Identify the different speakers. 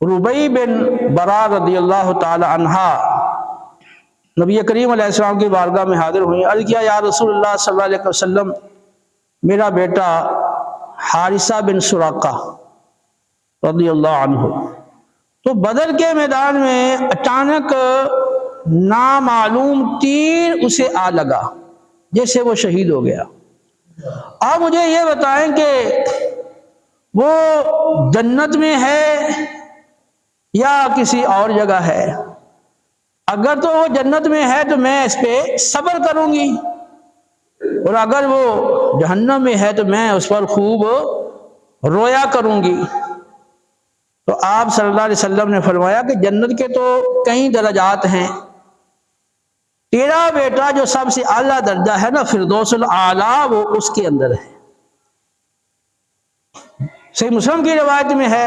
Speaker 1: ربیع بن برا رضی اللہ تعالی عنہا نبی کریم علیہ السلام کی بارگاہ میں حاضر ہوئی، عرض کیا یا رسول اللہ صلی اللہ علیہ وسلم، میرا بیٹا حارثہ بن سراقہ رضی اللہ عنہ تو بدر کے میدان میں اچانک نامعلوم تیر اسے آ لگا، جیسے وہ شہید ہو گیا۔ آپ مجھے یہ بتائیں کہ وہ جنت میں ہے یا کسی اور جگہ ہے؟ اگر تو وہ جنت میں ہے تو میں اس پہ صبر کروں گی، اور اگر وہ جہنم میں ہے تو میں اس پر خوب رویا کروں گی۔ تو آپ صلی اللہ علیہ وسلم نے فرمایا کہ جنت کے تو کئی درجات ہیں، تیرا بیٹا جو سب سے اعلیٰ درجہ ہے نا فردوس الاعلیٰ، وہ اس کے اندر ہے۔ صحیح مسلم کی روایت میں ہے